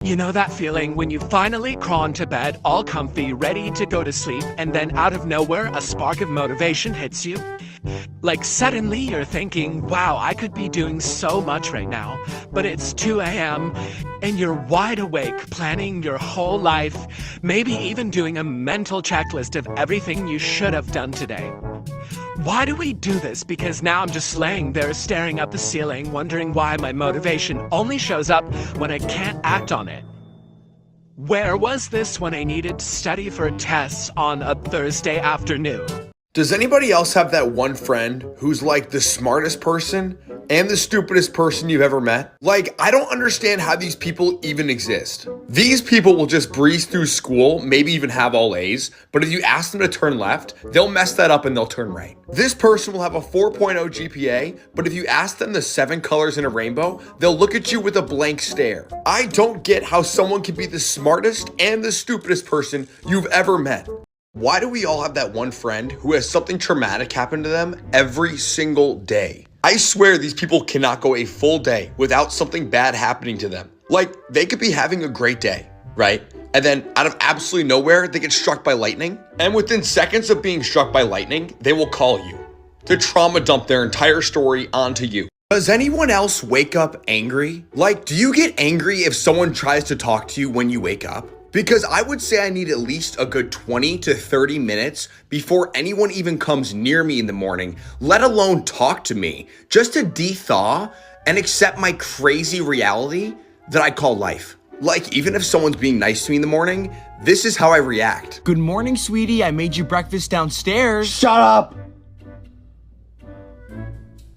You know that feeling when you finally crawl into bed, all comfy, ready to go to sleep, and then out of nowhere, a spark of motivation hits you? Like suddenly you're thinking, wow, I could be doing so much right now, but it's 2 a.m. and you're wide awake, planning your whole life, maybe even doing a mental checklist of everything you should have done today. Why do we do this? Because now I'm just laying there staring up the ceiling, wondering why my motivation only shows up when I can't act on it. Where was this when I needed to study for tests on a Thursday afternoon? Does anybody else have that one friend who's like the smartest person and the stupidest person you've ever met? Like, I don't understand how these people even exist. These people will just breeze through school, maybe even have all A's, but if you ask them to turn left, they'll mess that up and they'll turn right. This person will have a 4.0 GPA, but if you ask them the 7 colors in a rainbow, they'll look at you with a blank stare. I don't get how someone can be the smartest and the stupidest person you've ever met. Why do we all have that one friend who has something traumatic happen to them every single day? I swear these people cannot go a full day without something bad happening to them. Like, they could be having a great day, right? And then out of absolutely nowhere, they get struck by lightning. And within seconds of being struck by lightning, they will call you to trauma dump their entire story onto you. Does anyone else wake up angry? Like, do you get angry if someone tries to talk to you when you wake up? Because I would say I need at least a good 20 to 30 minutes before anyone even comes near me in the morning, let alone talk to me, just to de-thaw and accept my crazy reality that I call life. Like, even if someone's being nice to me in the morning, this is how I react. Good morning, sweetie. I made you breakfast downstairs. Shut up!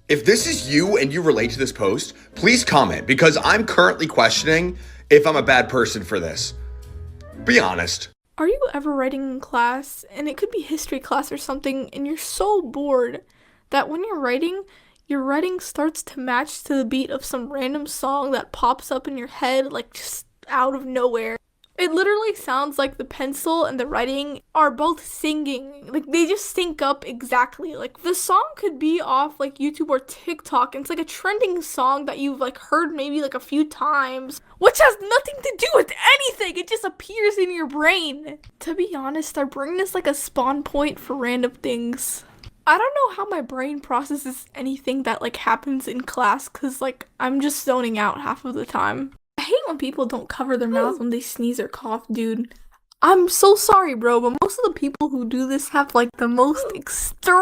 If this is you and you relate to this post, please comment, because I'm currently questioning if I'm a bad person for this. Be honest. Are you ever writing in class, and it could be history class or something, and you're so bored that when you're writing, your writing starts to match to the beat of some random song that pops up in your head, like just out of nowhere? It literally sounds like the pencil and the writing are both singing. Like, they just sync up exactly. Like, the song could be off, like, YouTube or TikTok, and it's like a trending song that you've, like, heard maybe, like, a few times, which has nothing to do with anything. It just appears in your brain. To be honest, our brain is like a spawn point for random things. I don't know how my brain processes anything that, like, happens in class, because, like, I'm just zoning out half of the time. I hate when people don't cover their mouth when they sneeze or cough, dude. I'm so sorry, bro, but most of the people who do this have, like, the most extreme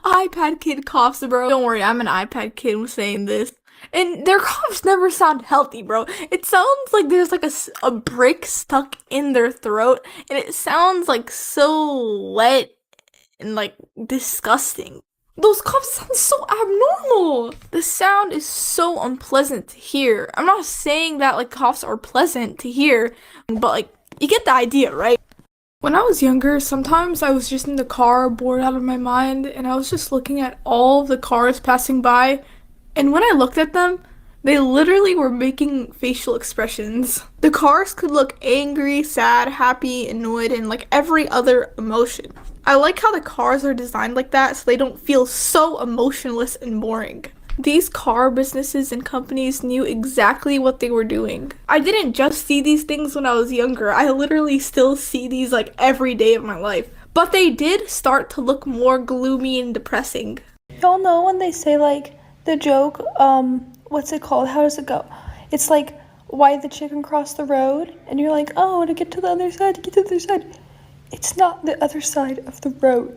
iPad kid coughs, bro. Don't worry, I'm an iPad kid who's saying this. And their coughs never sound healthy, bro. It sounds like there's, like, a brick stuck in their throat, and it sounds, like, so wet and, like, disgusting. Those coughs sound so abnormal. The sound is so unpleasant to hear. I'm not saying that, like, coughs are pleasant to hear, but, like, you get the idea, right? When I was younger, sometimes I was just in the car, bored out of my mind, and I was just looking at all of the cars passing by, and when I looked at them, they literally were making facial expressions. The cars could look angry, sad, happy, annoyed, and, like, every other emotion. I like how the cars are designed like that so they don't feel so emotionless and boring. These car businesses and companies knew exactly what they were doing. I didn't just see these things when I was younger. I literally still see these, like, every day of my life. But they did start to look more gloomy and depressing. Y'all know when they say, like, the joke, what's it called? How does it go? It's like, why the chicken crossed the road? And you're like, oh, to get to the other side, to get to the other side. It's not the other side of the road.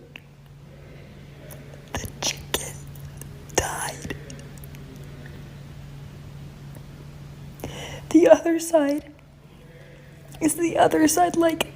The chicken died. The other side is the other side, like,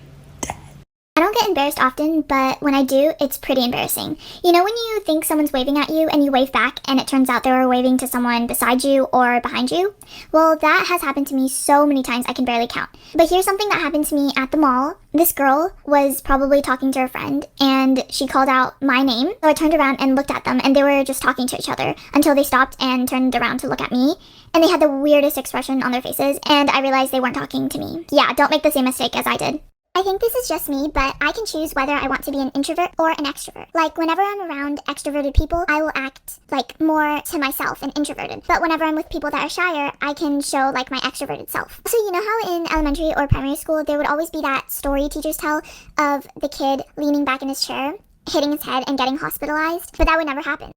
I don't get embarrassed often, but when I do, it's pretty embarrassing. You know when you think someone's waving at you and you wave back and it turns out they were waving to someone beside you or behind you? Well, that has happened to me so many times I can barely count. But here's something that happened to me at the mall. This girl was probably talking to her friend and she called out my name. So I turned around and looked at them and they were just talking to each other until they stopped and turned around to look at me. And they had the weirdest expression on their faces and I realized they weren't talking to me. Yeah, don't make the same mistake as I did. I think this is just me, but I can choose whether I want to be an introvert or an extrovert. Like, whenever I'm around extroverted people, I will act, like, more to myself and introverted. But whenever I'm with people that are shyer, I can show, like, my extroverted self. So you know how in elementary or primary school, there would always be that story teachers tell of the kid leaning back in his chair, hitting his head and getting hospitalized? But that would never happen.